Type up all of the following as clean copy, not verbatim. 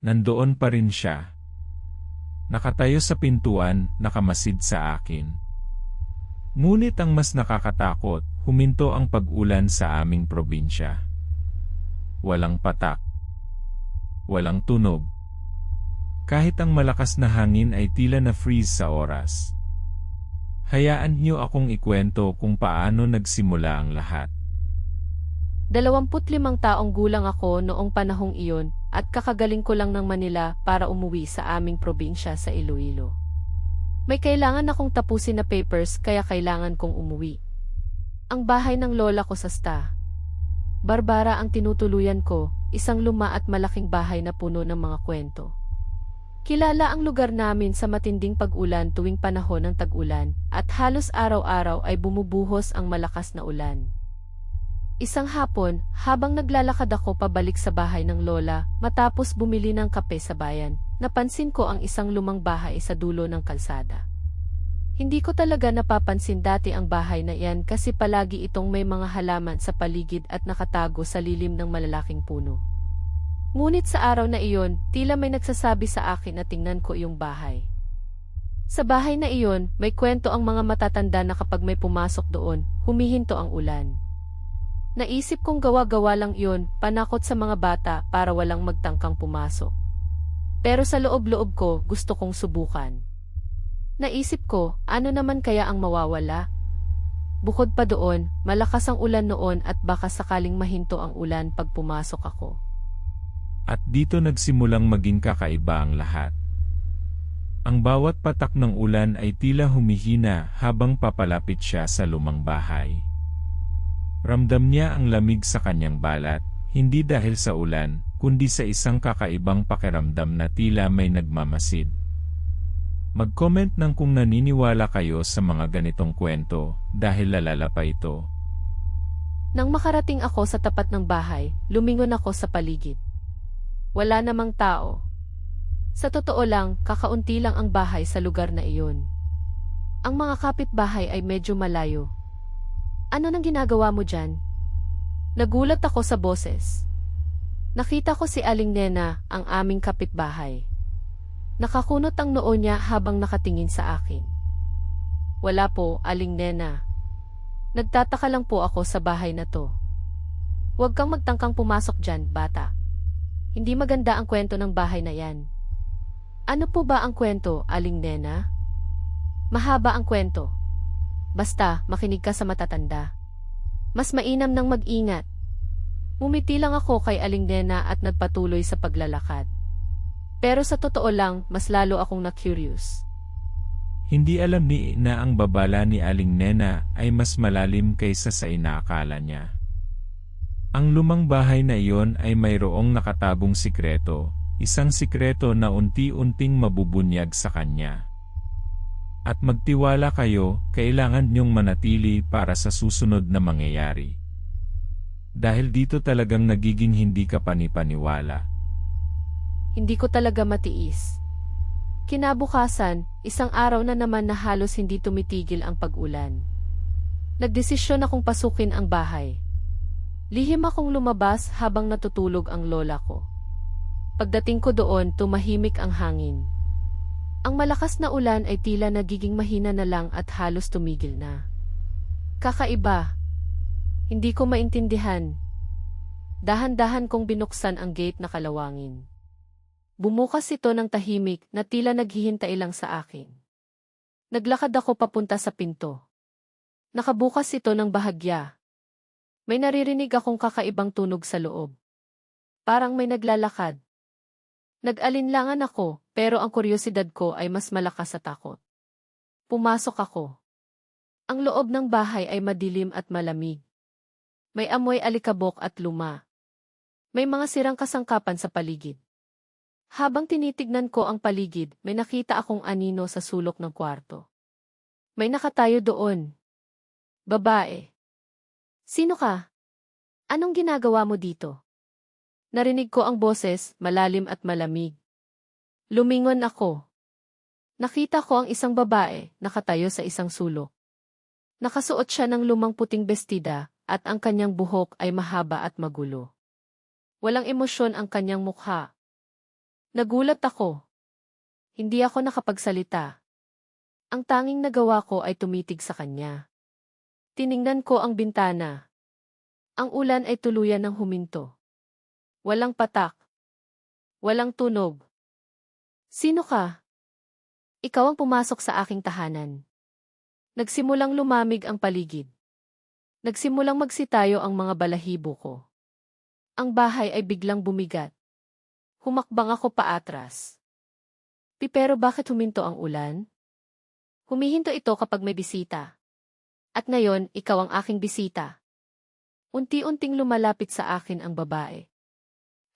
Nandoon pa rin siya. Nakatayo sa pintuan, nakamasid sa akin. Ngunit ang mas nakakatakot, huminto ang pag-ulan sa aming probinsya. Walang patak. Walang tunog. Kahit ang malakas na hangin ay tila na-freeze sa oras. Hayaan niyo akong ikwento kung paano nagsimula ang lahat. 25 taong gulang ako noong panahong iyon at kakagaling ko lang ng Manila para umuwi sa aming probinsya sa Iloilo. May kailangan akong tapusin na papers kaya kailangan kong umuwi. Ang bahay ng lola ko sa Sta. Barbara ang tinutuluyan ko, isang luma at malaking bahay na puno ng mga kwento. Kilala ang lugar namin sa matinding pag-ulan tuwing panahon ng tag-ulan at halos araw-araw ay bumubuhos ang malakas na ulan. Isang hapon, habang naglalakad ako pabalik sa bahay ng lola, matapos bumili ng kape sa bayan, napansin ko ang isang lumang bahay sa dulo ng kalsada. Hindi ko talaga napapansin dati ang bahay na iyan kasi palagi itong may mga halaman sa paligid at nakatago sa lilim ng malalaking puno. Ngunit sa araw na iyon, tila may nagsasabi sa akin na tingnan ko yung bahay. Sa bahay na iyon, may kwento ang mga matatanda na kapag may pumasok doon, humihinto ang ulan. Naisip kong gawa-gawa lang iyon, panakot sa mga bata para walang magtangkang pumasok. Pero sa loob-loob ko, gusto kong subukan. Naisip ko, ano naman kaya ang mawawala? Bukod pa doon, malakas ang ulan noon at baka sakaling mahinto ang ulan pag pumasok ako. At dito nagsimulang maging kakaiba ang lahat. Ang bawat patak ng ulan ay tila humihina habang papalapit siya sa lumang bahay. Ramdam niya ang lamig sa kanyang balat, hindi dahil sa ulan, kundi sa isang kakaibang pakiramdam na tila may nagmamasid. Mag-comment ng kung naniniwala kayo sa mga ganitong kwento, dahil lalala pa ito. Nang makarating ako sa tapat ng bahay, lumingon ako sa paligid. Wala namang tao. Sa totoo lang, kakaunti lang ang bahay sa lugar na iyon. Ang mga kapitbahay ay medyo malayo. Ano nang ginagawa mo dyan? Nagulat ako sa boses. Nakita ko si Aling Nena, ang aming kapitbahay. Nakakunot ang noo niya habang nakatingin sa akin. Wala po, Aling Nena. Nagtataka lang po ako sa bahay na to. Huwag kang magtangkang pumasok dyan, bata. Hindi maganda ang kwento ng bahay na yan. Ano po ba ang kwento, Aling Nena? Mahaba ang kwento. Basta, makinig ka sa matatanda. Mas mainam nang mag-ingat. Umiti lang ako kay Aling Nena at nagpatuloy sa paglalakad. Pero sa totoo lang, mas lalo akong na-curious. Hindi alam ni na ang babala ni Aling Nena ay mas malalim kaysa sa inaakala niya. Ang lumang bahay na iyon ay mayroong nakatagong sikreto, isang sikreto na unti-unting mabubunyag sa kanya. At magtiwala kayo, kailangan niyong manatili para sa susunod na mangyayari. Dahil dito talagang nagiging hindi ka panipaniwala. Hindi ko talaga matiis. Kinabukasan, isang araw na naman na halos hindi tumitigil ang pag-ulan. Nagdesisyon akong pasukin ang bahay. Lihim akong lumabas habang natutulog ang lola ko. Pagdating ko doon, tumahimik ang hangin. Ang malakas na ulan ay tila nagiging mahina na lang at halos tumigil na. Kakaiba. Hindi ko maintindihan. Dahan-dahan kong binuksan ang gate na kalawangin. Bumukas ito ng tahimik na tila naghihintay lang sa akin. Naglakad ako papunta sa pinto. Nakabukas ito ng bahagya. May naririnig akong kakaibang tunog sa loob. Parang may naglalakad. Nag-alinlangan ako, pero ang kuryosidad ko ay mas malakas sa takot. Pumasok ako. Ang loob ng bahay ay madilim at malamig. May amoy alikabok at luma. May mga sirang kasangkapan sa paligid. Habang tinitignan ko ang paligid, may nakita akong anino sa sulok ng kwarto. May nakatayo doon. Babae. Sino ka? Anong ginagawa mo dito? Narinig ko ang boses, malalim at malamig. Lumingon ako. Nakita ko ang isang babae, nakatayo sa isang sulok. Nakasuot siya ng lumang puting bestida, at ang kanyang buhok ay mahaba at magulo. Walang emosyon ang kanyang mukha. Nagulat ako. Hindi ako nakapagsalita. Ang tanging nagawa ko ay tumitig sa kanya. Tiningnan ko ang bintana. Ang ulan ay tuluyan ng huminto. Walang patak. Walang tunog. Sino ka? Ikaw ang pumasok sa aking tahanan. Nagsimulang lumamig ang paligid. Nagsimulang magsitayo ang mga balahibo ko. Ang bahay ay biglang bumigat. Humakbang ako paatras. Pero bakit huminto ang ulan? Humihinto ito kapag may bisita. At ngayon, ikaw ang aking bisita. Unti-unting lumalapit sa akin ang babae.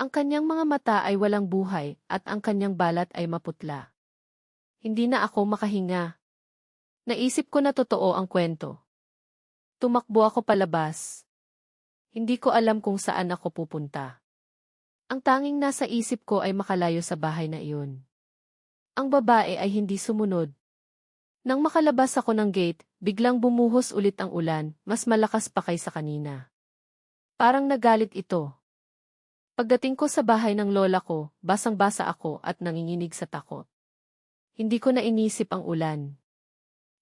Ang kanyang mga mata ay walang buhay at ang kanyang balat ay maputla. Hindi na ako makahinga. Naisip ko na totoo ang kwento. Tumakbo ako palabas. Hindi ko alam kung saan ako pupunta. Ang tanging nasa isip ko ay makalayo sa bahay na iyon. Ang babae ay hindi sumunod. Nang makalabas ako ng gate, biglang bumuhos ulit ang ulan, mas malakas pa kaysa kanina. Parang nagalit ito. Pagdating ko sa bahay ng lola ko, basang-basa ako at nanginginig sa takot. Hindi ko na inisip ang ulan.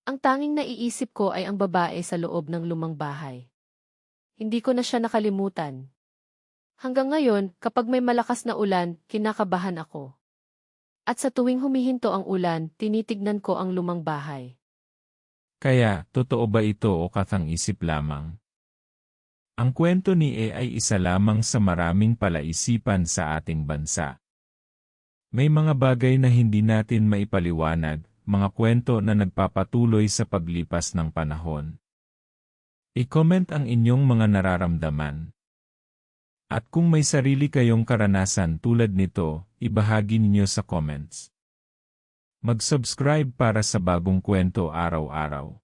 Ang tanging naiisip ko ay ang babae sa loob ng lumang bahay. Hindi ko na siya nakalimutan. Hanggang ngayon, kapag may malakas na ulan, kinakabahan ako. At sa tuwing humihinto ang ulan, tinitignan ko ang lumang bahay. Kaya, totoo ba ito o katang-isip lamang? Ang kwento ni E ay isa lamang sa maraming palaisipan sa ating bansa. May mga bagay na hindi natin maipaliwanag, mga kwento na nagpapatuloy sa paglipas ng panahon. I-comment ang inyong mga nararamdaman. At kung may sarili kayong karanasan tulad nito, ibahagi ninyo sa comments. Mag-subscribe para sa bagong kwento araw-araw.